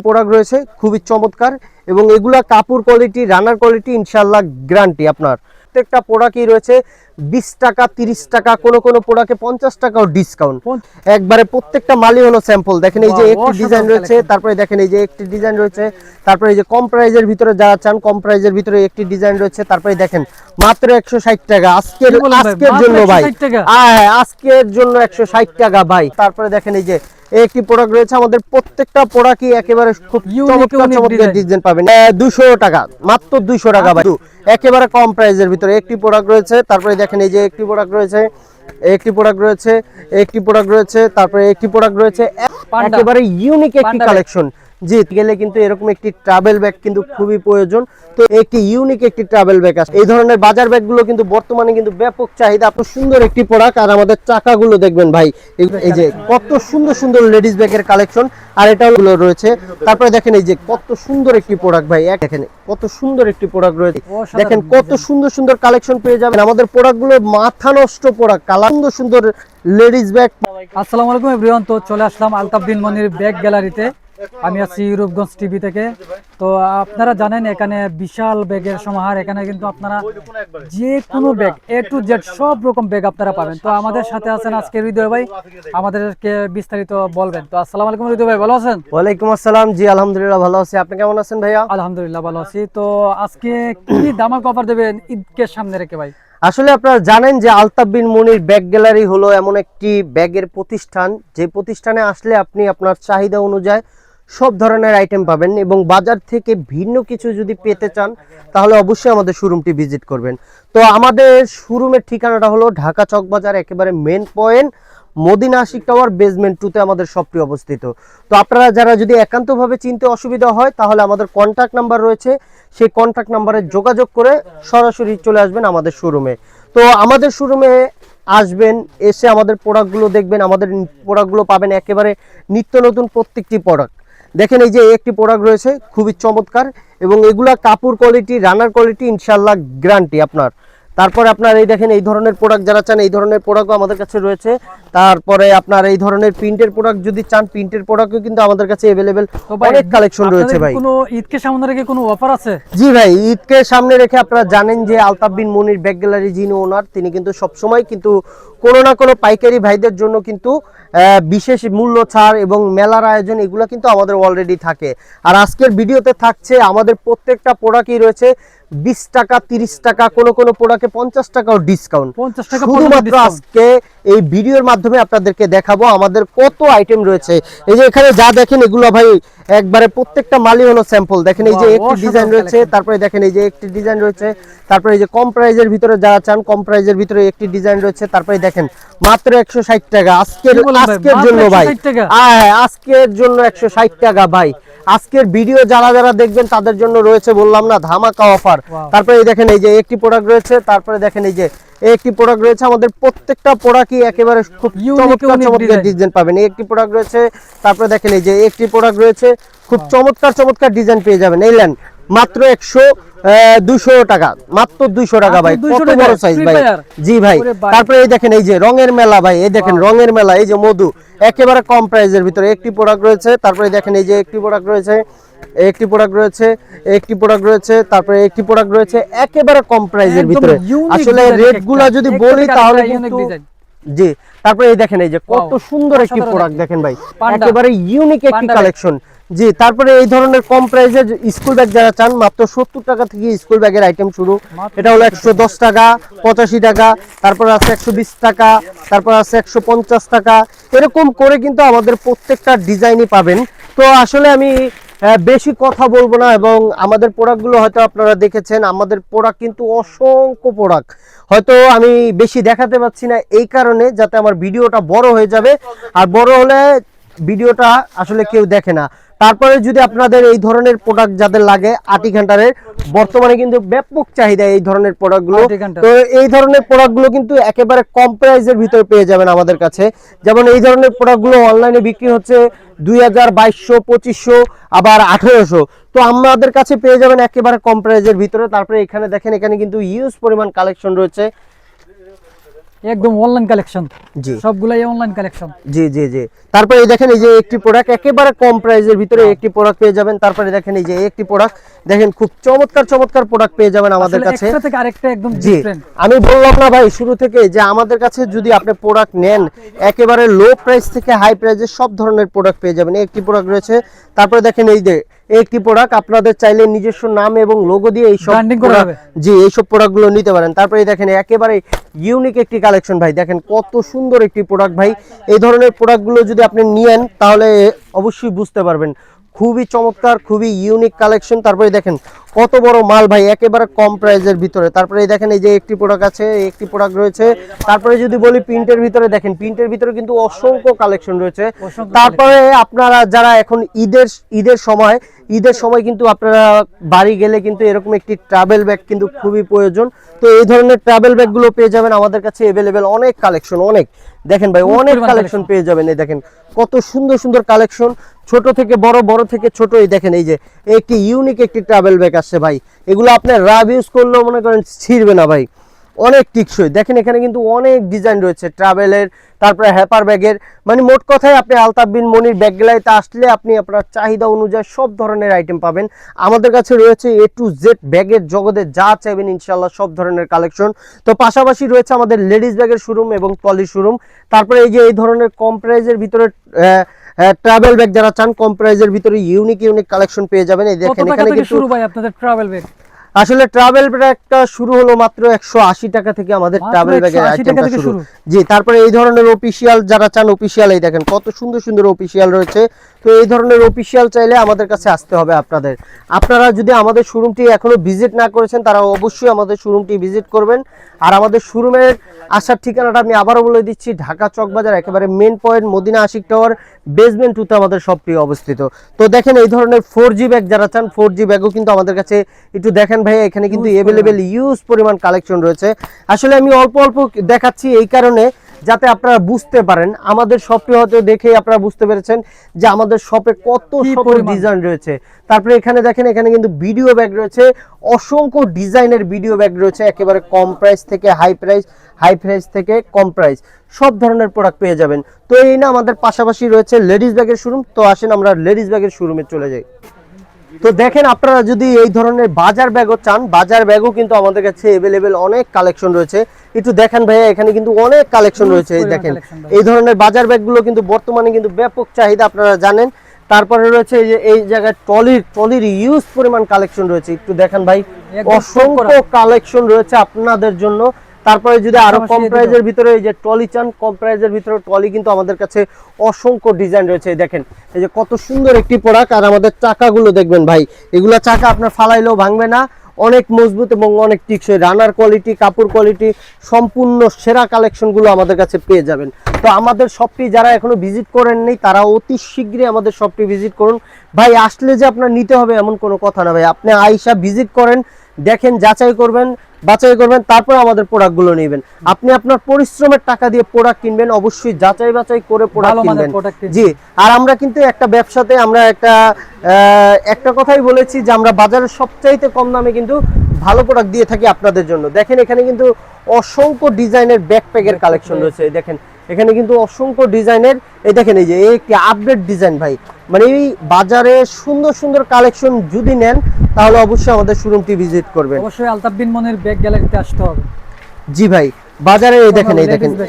Product রয়েছে খুবই চমৎকার এবং এগুলা কাপড় কোয়ালিটি রানার কোয়ালিটি ইনশাআল্লাহ গ্যারান্টি। আপনার প্রত্যেকটা প্রোডাক্টই রয়েছে 20 টাকা 30 টাকা, কোন প্রোডাক্টে 50 টাকাও ডিসকাউন্ট একবারে। প্রত্যেকটা মালই হলো স্যাম্পল। দেখেন এই যে একটি ডিজাইন রয়েছে, তারপরে দেখেন এই যে একটি ডিজাইন রয়েছে, তারপরে এই যে কম প্রাইজের ভিতরে যা চান কম প্রাইজের ভিতরে একটি ডিজাইন রয়েছে, তারপরে দেখেন মাত্র 160 টাকা আজকের জন্য ভাই। হ্যাঁ আজকের জন্য 160 টাকা ভাই। তারপরে দেখেন এই যে একটি প্রোডাক্ট রয়েছে, আমাদের প্রত্যেকটা প্রোডাক্টই একেবারে খুব চমৎকার ডিজাইন পাবেন 200 টাকা, মাত্র 200 টাকা ভাই, একেবারে কম প্রাইজের ভিতরে একটি প্রোডাক্ট রয়েছে। তারপরে দেখেন এই যে একটি প্রোডাক্ট রয়েছে, একটি প্রোডাক্ট রয়েছে, একটি প্রোডাক্ট রয়েছে, তারপরে একটি প্রোডাক্ট রয়েছে, একেবারে ইউনিক একটি কালেকশন। জি গেলে কিন্তু এরকম একটি ট্রাভেল ব্যাগ কিন্তু খুবই প্রয়োজন। তো একটি ইউনিক একটি ট্রাভেল ব্যাগ আছে। এই ধরনের বাজার ব্যাগগুলো কিন্তু বর্তমানে কিন্তু ব্যাপক চাহিদা। এত সুন্দর একটি প্রোডাক্ট। আর আমাদের চাকাগুলো দেখবেন ভাই, এই যে কত সুন্দর সুন্দর লেডিস ব্যাগের কালেকশন। আর এটাও রয়েছে। তারপরে দেখেন এই যে কত সুন্দর একটি প্রোডাক্ট ভাই, দেখেন কত সুন্দর একটি প্রোডাক্ট রয়েছে, দেখেন কত সুন্দর সুন্দর কালেকশন পেয়ে যাবেন। আমাদের প্রোডাক্টগুলো মাথা নষ্ট প্রোডাক্ট, কালার সুন্দর সুন্দর লেডিস ব্যাগ। আসসালামু আলাইকুম এভরিওয়ান, তো চলে আসলাম আলতাফ বিন মনির ব্যাগ গ্যালারিতে। আমি আছি রূপগঞ্জ টিভি থেকে। তো আপনারা জানেন এখানে বিশাল ব্যাগের সমাহার। এখানে কিন্তু আপনারা যে কোনো ব্যাগ A to Z সব রকম ব্যাগ আপনারা পাবেন। তো আমাদের সাথে আছেন আজকে হৃদয় ভাই, আমাদেরকে বিস্তারিত বলবেন। তো আসসালামু আলাইকুম হৃদয় ভাই, ভালো আছেন? ওয়ালাইকুম আসসালাম। জি আলহামদুলিল্লাহ ভালো আছি, আপনি কেমন আছেন ভাইয়া? আলহামদুলিল্লাহ ভালো আছি। তো আজকে কি ধামাকা অফার দেবেন ঈদকে সামনে রেখে ভাই? আসলে আপনারা জানেন যে আলতাফ বিন মনির ব্যাগ গ্যালারি হলো এমন একটি ব্যাগের প্রতিষ্ঠান, যে প্রতিষ্ঠানে আসলে আপনি আপনার চাহিদা অনুযায়ী সব ধরনের আইটেম পাবেন এবং বাজার থেকে ভিন্ন কিছু যদি পেতে চান তাহলে অবশ্যই আমাদের শোরুমটি ভিজিট করবেন। তো আমাদের শোরুমের ঠিকানাটা হলো ঢাকা চকবাজার, একেবারে main point, Madina Ashiq tower basement 2 তে আমাদের শপটি অবস্থিত। তো আপনারা যারা যদি একান্তভাবে চিনতে অসুবিধা হয় তাহলে আমাদের কন্ট্যাক্ট নাম্বার রয়েছে, সেই কন্ট্যাক্ট নাম্বারে যোগাযোগ করে সরাসরি চলে আসবেন আমাদের শোরুমে। তো আমাদের শোরুমে আসবেন, এসে আমাদের প্রোডাক্টগুলো দেখবেন। আমাদের প্রোডাক্টগুলো পাবেন একেবারে নিত্য নতুন প্রত্যেকটি প্রোডাক্ট। দেখেন এই যে একটি প্রোডাক্ট রয়েছে খুবই চমৎকার এবং এগুলা কাপড় কোয়ালিটি রানার কোয়ালিটি ইনশাআল্লাহ গ্যারান্টি আপনার। তারপরে আপনার এই দেখেন এই ধরনের প্রোডাক্ট যারা চান এই ধরনের প্রোডাক্টও আমাদের কাছে রয়েছে। তারপরে আপনার এই ধরনের প্রিন্টের প্রোডাক্ট যদি চান প্রিন্টের প্রোডাক্টও কিন্তু আমাদের কাছে अवेलेबल অনেক কালেকশন রয়েছে ভাই। কোনো ঈদকে সামনে রেখে কোনো অফার আছে? জি ভাই, ঈদকে সামনে রেখে আপনারা জানেন যে আলতাফ বিন মনির ব্যাগ গ্যালারি যিনি ওনার, তিনি কিন্তু সব সময় কিন্তু কোনো না কোনো পাইকারি ভাইদের জন্য কিন্তু বিশেষ মূল্য ছাড় এবং মেলার আয়োজন এগুলো কিন্তু আমাদের অলরেডি থাকে। আর আজকের ভিডিওতে থাকছে আমাদের প্রত্যেকটা প্রোডাক্টই রয়েছে 20 টাকা 30 টাকা, কোনো প্রোডাক্টে 50 টাকাও ডিসকাউন্ট। শুধুমাত্র আজকে এই ভিডিওর মাধ্যমে আপনাদেরকে দেখাবো আমাদের কত আইটেম রয়েছে। এই যে এখানে যা দেখেন এগুলো ভাই একবারে প্রত্যেকটা মালই হলো স্যাম্পল। দেখেন এই যে একটি ডিজাইন রয়েছে, তারপরে দেখেন এই যে একটি ডিজাইন রয়েছে, তারপরে এই যে কম প্রাইজের ভিতরে যা চান কম প্রাইজের ভিতরে একটি ডিজাইন রয়েছে, তারপরে দেখেন মাত্র 160 টাকা আজকের জন্য ভাই। হ্যাঁ আজকের জন্য 160 টাকা ভাই। আজকের ভিডিও যারা যারা দেখবেন তাদের জন্য রয়েছে বললাম না ধামাকা অফার। তারপরে এই দেখেন এই যে একটি প্রোডাক্ট রয়েছে, তারপরে দেখেন এই যে একটি প্রোডাক্ট রয়েছে। আমাদের প্রত্যেকটা প্রোডাক্টই একেবারে খুব চমৎকার ডিজাইন পাবেন। একটি প্রোডাক্ট রয়েছে, তারপরে দেখেন এই যে একটি প্রোডাক্ট রয়েছে, খুব চমৎকার ডিজাইন পেয়ে যাবেন। এইলেন মাত্র 200 টাকা, মাত্র 200 টাকা ভাই, কত বড় সাইজ ভাই। জি ভাই। তারপরে এই দেখেন এই যে রঙের মেলা ভাই, এই দেখেন রঙের মেলা, এই যে মধু একেবারে কম প্রাইজের ভিতরে একটি প্রোডাক্ট রয়েছে। তারপরে দেখেন এই যে একটি প্রোডাক্ট রয়েছে, একটি প্রোডাক্ট রয়েছে, একটি প্রোডাক্ট রয়েছে, তারপরে একটি প্রোডাক্ট রয়েছে একেবারে কম প্রাইজের ভিতরে। আসলে রেটগুলো যদি বলি তাহলে কিন্তু জি। তারপরে এই দেখেন এই যে কত সুন্দর একটি প্রোডাক্ট দেখেন ভাই, একেবারে ইউনিক একটি কালেকশন। জি। তারপরে এই ধরনের কম প্রাইসের স্কুল ব্যাগ যারা চান মাত্র 70 টাকা থেকে স্কুল ব্যাগের আইটেম শুরু। এটা হলো 110 টাকা, 85 টাকা, তারপর আছে 120 টাকা, তারপর আছে 150 টাকা, এরকম করে কিন্তু আমাদের প্রত্যেকটা ডিজাইনই পাবেন। তো আসলে আমি বেশি কথা বলবো না এবং আমাদের প্রোডাক্টগুলো হয়তো আপনারা দেখেছেন। আমাদের প্রোডাক্ট কিন্তু অসংখ্য প্রোডাক্ট, হয়তো আমি বেশি দেখাতে পাচ্ছি না এই কারণে যাতে আমার ভিডিওটা বড় হয়ে যাবে, আর বড় হলে ভিডিওটা আসলে কেউ দেখে না। তারপরে যদি আপনাদের এই ধরনের প্রোডাক্ট যাদের লাগে আটি ঘন্টারের, বর্তমানে কিন্তু ব্যাপক চাহিদা এই ধরনের প্রোডাক্টগুলো। তো এই ধরনের প্রোডাক্টগুলো কিন্তু একেবারে কম প্রাইসের ভিতরে পেয়ে যাবেন আমাদের কাছে। যেমন এই ধরনের প্রোডাক্টগুলো অনলাইনে বিক্রি হচ্ছে 2000, 2200, 2500, আবার 1800। তো আমাদের কাছে পেয়ে যাবেন একেবারে কম প্রাইসের ভিতরে। তারপরে এখানে দেখেন এখানে কিন্তু হিউজ পরিমাণ কালেকশন রয়েছে। একদম অনলাইন কালেকশন, জি সবগুলাই অনলাইন কালেকশন। জি জি জি। তারপরে এই দেখেন এই যে একটি প্রোডাক্ট একেবারে কম প্রাইসের ভিতরে একটি প্রোডাক্ট পেয়ে যাবেন। তারপরে দেখেন এই যে একটি প্রোডাক্ট দেখেন খুব চমৎকার চমৎকার প্রোডাক্ট পেয়ে যাবেন আমাদের আসলে কাছে। একটা থেকে আরেকটা একদম জি ডিফারেন্ট। আমি বললাম না ভাই শুরু থেকে যে আমাদের কাছে যদি আপনি প্রোডাক্ট নেন একেবারে লো প্রাইস থেকে হাই প্রাইসে সব ধরনের প্রোডাক্ট পেয়ে যাবেন। একটি প্রোডাক্ট রয়েছে। তারপরে দেখেন এই যে একটি প্রোডাক্ট আপনাদের চাইলে নিজস্ব নাম এবং লোগো দিয়ে এই সব Branding করা যাবে। জি এই সব প্রোডাক্টগুলো নিতে পারেন। তারপরে দেখেন একেবারে ইউনিক একটি কালেকশন ভাই, দেখেন কত সুন্দর একটি প্রোডাক্ট ভাই। এই ধরনের প্রোডাক্টগুলো যদি আপনি নিয়েন তাহলে অবশ্যই বুঝতে পারবেন খুবই চমৎকার, খুবই ইউনিক কালেকশন। তারপরে দেখেন কত বড় মাল ভাই একেবারে কম প্রাইসের ভিতরে। তারপরে দেখেন এই যে একটি প্রোডাক্ট আছে, একটি প্রোডাক্ট রয়েছে। তারপরে যদি বলি প্রিন্টের ভিতরে দেখেন প্রিন্টের ভিতরে কিন্তু অসংখ্য কালেকশন রয়েছে। তারপরে আপনারা যারা এখন ঈদের সময় কিন্তু আপনারা বাড়ি গেলে কিন্তু এরকম একটি ট্রাভেল ব্যাগ কিন্তু খুবই প্রয়োজন। তো এই ধরনের ট্রাভেল ব্যাগগুলো পেয়ে যাবেন আমাদের কাছে অ্যাভেলেবেল, অনেক কালেকশন অনেক। দেখেন ভাই অনেক কালেকশন পেয়ে যাবেন। এই দেখেন কত সুন্দর সুন্দর কালেকশন, ছোট থেকে বড়, বড় থেকে ছোট। এই দেখেন এই যে একটি ইউনিক একটি ট্রাভেল ব্যাগ আসছে ভাই, এগুলো আপনি রাব ইউজ করলেও মনে করেন ছিঁড়বে না ভাই, অনেক টিকসই। দেখেন এখানে কিন্তু অনেক ডিজাইন রয়েছে ট্রাভেলের, তারপরে হ্যাপার ব্যাগের। মানে মোট কথায় আপনি আলতাফ বিন মনির ব্যাগ গ্যালারিতে আসলে আপনি আপনার চাহিদা অনুযায়ী সব ধরনের আইটেম পাবেন। আমাদের কাছে রয়েছে এ টু জেড ব্যাগের জগতে যা চাইবেন ইনশাল্লাহ সব ধরনের কালেকশন। তো পাশাপাশি রয়েছে আমাদের লেডিস ব্যাগের শোরুম এবং ট্রলি শোরুম। তারপরে এই যে এই ধরনের কম প্রাইজের ভিতরে ট্রাভেল ব্যাগ যারা চান কম প্রাইজের ভিতরে ইউনিক ইউনিক কালেকশন পেয়ে যাবেন। এই দেখেন এখানে কিন্তু শুরু ভাই আপনাদের ট্রাভেল ব্যাগ, আসলে ট্রাভেল ব্যাগটা শুরু হলো মাত্র 180 টাকা থেকে আমাদের ট্রাভেল ব্যাগের আইটেমটা শুরু। জি তারপরে এই ধরনের অফিশিয়াল যারা চান অফিশিয়াল, এই দেখেন কত সুন্দর সুন্দর অফিশিয়াল রয়েছে। তো এই ধরনের অফিশিয়াল চাইলে আমাদের কাছে আসতে হবে আপনাদের। আপনারা যদি আমাদের শোরুমটি এখনো ভিজিট না করেছেন তারা অবশ্যই আমাদের শোরুমটি ভিজিট করবেন। আর আমাদের শোরুমের আসার ঠিকানাটা আমি আবারও বলে দিচ্ছি, ঢাকা চকবাজার একেবারে main point Madina Ashiq tower basement 2 তে আমাদের শপটি অবস্থিত। তো দেখেন এই ধরনের 4G ব্যাগ যারা চান 4G ব্যাগও কিন্তু আমাদের কাছে একটু দেখেন ভাই, এখানে কিন্তু অ্যাভেলেবেল ইউজ পরিমাণ কালেকশন রয়েছে। আসলে আমি অল্প অল্প দেখাচ্ছি এই কারণে যাতে আপনারা বুঝতে পারেন। আমাদের শপটি হয়তো দেখে আপনারা বুঝতে পেরেছেন যে আমাদের শপে কত শত ডিজাইন রয়েছে। তারপরে এখানে দেখেন এখানে কিন্তু ভিডিও ব্যাগ রয়েছে, অসংখ্য ডিজাইনের ভিডিও ব্যাগ রয়েছে একেবারে কম প্রাইস থেকে হাই প্রাইস থেকে কম প্রাইস সব ধরনের প্রোডাক্ট পেয়ে যাবেন। তো এই না আমাদের পাশাপাশি রয়েছে লেডিস ব্যাগের শোরুম। তো আসেন আমরা লেডিস ব্যাগের শোরুমে চলে যাই। তো দেখেন আপনারা যদি এই ধরনের বাজার ব্যাগও চান, বাজার ব্যাগও কিন্তু আমাদের কাছে অ্যাভেলেবেল অনেক কালেকশন রয়েছে। একটু দেখেন ভাইয়া এখানে কিন্তু অনেক কালেকশন রয়েছে। এই দেখেন এই ধরনের বাজার ব্যাগগুলো কিন্তু বর্তমানে কিন্তু ব্যাপক চাহিদা, আপনারা জানেন। তারপরে রয়েছে এই যে এই জায়গায় ট্রলির ইউজ পরিমাণ কালেকশন রয়েছে। একটু দেখেন ভাই অসংখ্য কালেকশন রয়েছে আপনাদের জন্য। তারপরে যদি আরো কম প্রাইজের ভিতরে এই যে ট্রলি চান, কম প্রাইজের ভিতরে ট্রলি কিন্তু আমাদের কাছে অসংখ্য ডিজাইন রয়েছে। দেখেন এই যে কত সুন্দর একটি প্রোডাক্ট। আর আমাদের চাকাগুলো দেখবেন ভাই, এগুলা চাকা আপনার ফালাইলেও ভাঙবে না, অনেক মজবুত এবং অনেক টিকসই। রানার কোয়ালিটি, কাপড় কোয়ালিটি সম্পূর্ণ সেরা কালেকশনগুলো আমাদের কাছে পেয়ে যাবেন। তো আমাদের শপটি যারা এখনো ভিজিট করেননি তারা অতি শীঘ্রই আমাদের শপটি ভিজিট করুন ভাই। আসলে যে আপনার নিতে হবে এমন কোনো কথা না ভাই, আপনি আইসা ভিজিট করেন, দেখেন, বাছাই করবেন, তারপর আমাদের প্রোডাক্টগুলো নেবেন। আপনি আপনার পরিশ্রমের টাকা দিয়ে প্রোডাক্ট কিনবেন, অবশ্যই যাচাই বাছাই করে প্রোডাক্ট কিনবেন। জি আর আমরা কিন্তু একটা ব্যবসাতে আমরা একটা কথাই বলেছি যে আমরা বাজারের সবচাইতে কম দামে কিন্তু ভালো প্রোডাক্ট দিয়ে থাকি আপনাদের জন্য। দেখেন এখানে কিন্তু অসংখ্য ডিজাইনের ব্যাকপ্যাকের কালেকশন রয়েছে। দেখেন এখানে কিন্তু অসংখ্য ডিজাইনের, এই দেখেন এই যে একটি আপডেট ডিজাইন ভাই। মানে এই বাজারে সুন্দর সুন্দর কালেকশন যদি নেন তাহলে অবশ্যই আমাদের শোরুমটি ভিজিট করবেন। অবশ্যই আলতাফ বিন মনির ব্যাগ গ্যালারিতে আসতে হবে। জি ভাই বাজারে এই দেখেন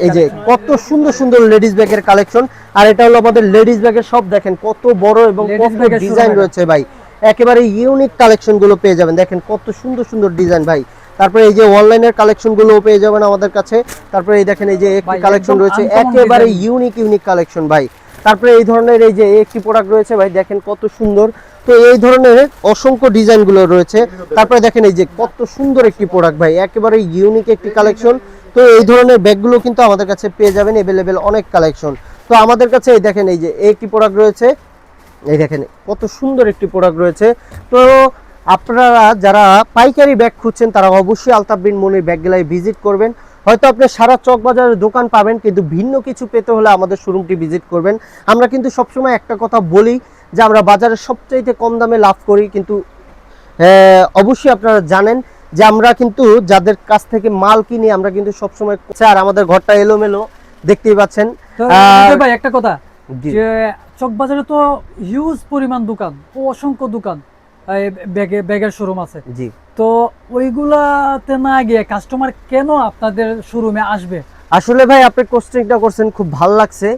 এই যে কত সুন্দর সুন্দর লেডিস ব্যাগের কালেকশন। আর এটা হলো আমাদের লেডিস ব্যাগের সব। দেখেন কত বড় এবং কত ডিজাইন রয়েছে ভাই, একেবারে ইউনিক কালেকশন গুলো পেয়ে যাবেন। দেখেন কত সুন্দর সুন্দর ডিজাইন ভাই। তারপরে এই যে অনলাইনের কালেকশন গুলো পেয়ে যাবেন আমাদের কাছে। তারপরে এই দেখেন এই যে একটি কালেকশন রয়েছে একেবারে ইউনিক কালেকশন ভাই। তারপরে এই ধরনের এই যে একটি প্রোডাক্ট রয়েছে ভাই, দেখেন কত সুন্দর। তো এই ধরনের অসংখ্য ডিজাইন গুলো রয়েছে। তারপরে দেখেন এই যে কত সুন্দর একটি প্রোডাক্ট ভাই, একেবারে ইউনিক একটি কালেকশন। তো এই ধরনের ব্যাগগুলো কিন্তু আমাদের কাছে পেয়ে যাবেন অ্যাভেলেবেল অনেক কালেকশন। তো আমাদের কাছে এই দেখেন এই যে একটি প্রোডাক্ট রয়েছে, এই দেখেন কত সুন্দর একটি প্রোডাক্ট রয়েছে। তো আপনারা যারা পাইকারি ব্যাগ খুঁজছেন তারা অবশ্যই আলতাফ বিন মনির ব্যাগ গ্যালারি ভিজিট করবেন। হয়তো আপনি সারা চকবাজারের দোকান পাবেন, কিন্তু ভিন্ন কিছু পেতে হলে আমাদের শোরুমটি ভিজিট করবেন। আমরা কিন্তু সবসময় একটা কথা বলি যে আমরা বাজারে সবচাইতে কম দামে লাভ করি, কিন্তু অবশ্যই আপনারা জানেন যে আমরা কিন্তু যাদের কাছ থেকে মাল কিনি আমরা কিন্তু সবসময়, আর আমাদের ঘরটা এলোমেলো দেখতেই পাচ্ছেন। তো ভাই একটা কথা, জি। যে চকবাজারে তো হিউজ পরিমাণ দোকান, অসংখ্য দোকান, ব্যাগের শোরুম আছে। জি, তো ওইগুলাতে না গিয়ে কাস্টমার কেন আপনাদের শোরুমে আসবে? আসলে ভাই আপনি কোশ্চেনটা করছেন, খুব ভালো লাগছে।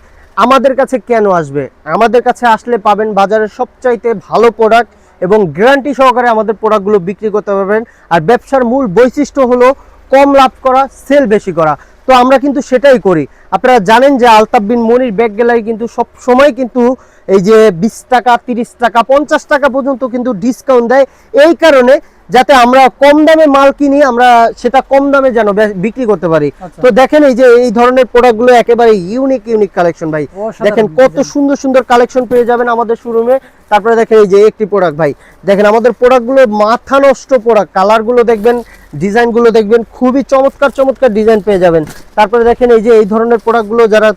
আমাদের কাছে কেন আসবে? আমাদের কাছে আসলে পাবেন বাজারের সবচাইতে ভালো প্রোডাক্ট এবং গ্যারান্টি সহকারে আমাদের প্রোডাক্টগুলো বিক্রি করতে পারবেন। আর ব্যবসার মূল বৈশিষ্ট্য হলো কম লাভ করা, সেল বেশি করা। তো আমরা কিন্তু সেটাই করি। আপনারা জানেন যে আলতাফ বিন মনির ব্যাগ গ্যালারি কিন্তু সব সময় কিন্তু এই যে 20 টাকা, 30 টাকা, 50 টাকা পর্যন্ত কিন্তু ডিসকাউন্ট দেয়, এই কারণে যাতে আমরা কম দামে মাল কিনি, আমরা সেটা কম দামে যেন বিক্রি করতে পারি। আচ্ছা। তো দেখেন এই যে এই ধরনের প্রোডাক্টগুলো একেবারে ইউনিক কালেকশন ভাই। অসাধারণ দেখেন কত design। সুন্দর সুন্দর কালেকশন পেয়ে যাবেন আমাদের শোরুমে। তারপরে দেখেন এই যে একটি প্রোডাক্ট ভাই, দেখেন আমাদের প্রোডাক্টগুলো মাথা নষ্ট প্রোডাক্ট, কালারগুলো দেখবেন, ডিজাইনগুলো দেখবেন, খুবই চমৎকার ডিজাইন পেয়ে যাবেন। তারপরে দেখেন এই যে এই ধরনের প্রোডাক্টগুলো যারা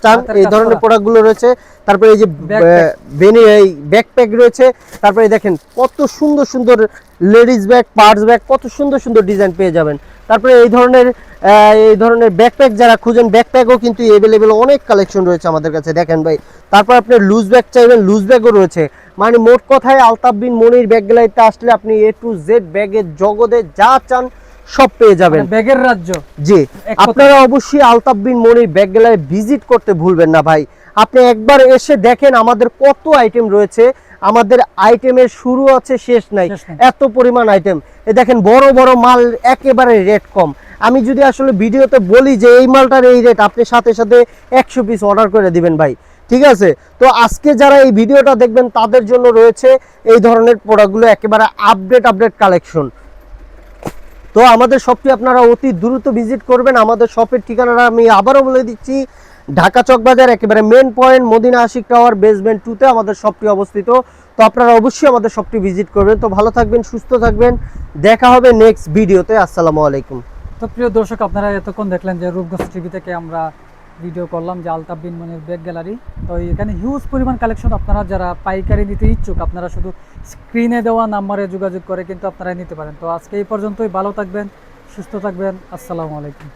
চান, হাতের এই কাজ ধরনের করা। প্রোডাক্টগুলো রয়েছে। তারপরে এই যে বেনি এই ব্যাকপ্যাক রয়েছে। তারপরে দেখেন কত সুন্দর লেডিস ব্যাগ, পার্স ব্যাগ, কত সুন্দর ডিজাইন পেয়ে যাবেন। তারপরে এই ধরনের ব্যাকপ্যাক যারা খুঁজেন, ব্যাকপ্যাকও কিন্তু অ্যাভেলেবেল অনেক কালেকশন রয়েছে আমাদের কাছে, দেখেন ভাই। তারপর আপনি লুজ ব্যাগ চাইবেন, লুজ ব্যাগও রয়েছে। মানে মোট কথায় আলতাফ বিন মনির ব্যাগ গ্যালারিতে আসলে আপনি A to Z ব্যাগের জগতে যা চান সব পেয়ে যাবেন। ব্যাগের রাজ্য। জি, এক কথায়। আপনারা অবশ্যই আলতাফ বিন মনির ব্যাগ গ্যালারি ভিজিট করতে ভুলবেন না ভাই। আপনি একবার এসে দেখেন আমাদের কত আইটেম রয়েছে। আমাদের আইটেমের শুরু আছে, শেষ নাই, শেষ নাই। এত পরিমাণ আইটেম। এ দেখেন বড় মাল, একেবারে রেট কম। আমি যদি আসলে ভিডিওতে বলি যে এই মালটার এই রেট, আপনি সাথে 100 পিস অর্ডার করে দিবেন ভাই, ঠিক আছে? তো আজকে যারা এই ভিডিওটা দেখবেন তাদের জন্য রয়েছে এই ধরনের প্রোডাক্টগুলো, একেবারে আপডেট কালেকশন। তো আমাদের শপটি আপনারা অতি দ্রুত ভিজিট করবেন। আমাদের শপের ঠিকানাটা আমি আবারও বলে দিচ্ছি, ঢাকা চকবাজার একেবারে main point, Madina Ashiq tower basement 2 তে আমাদের শপটি অবস্থিত। তো আপনারা অবশ্যই আমাদের শপটি ভিজিট করবেন। তো ভালো থাকবেন, সুস্থ থাকবেন, দেখা হবে নেক্সট ভিডিওতে। আসসালামু আলাইকুম। তো প্রিয় দর্শক, আপনারা এতক্ষণ দেখলেন যে রূপগঞ্জ টিভি থেকে আমরা ভিডিও করলাম যে আলতাফ বিন মনির ব্যাগ গ্যালারি। তো এখানে হিউজ পরিমাণ কালেকশন, আপনারা যারা পাইকারি নিতে ইচ্ছুক আপনারা শুধু স্ক্রিনে দেওয়া নাম্বারে যোগাযোগ করে কিন্তু আপনারা নিতে পারেন। তো আজকে এই পর্যন্তই, ভালো থাকবেন, সুস্থ থাকবেন, আসসালামু আলাইকুম।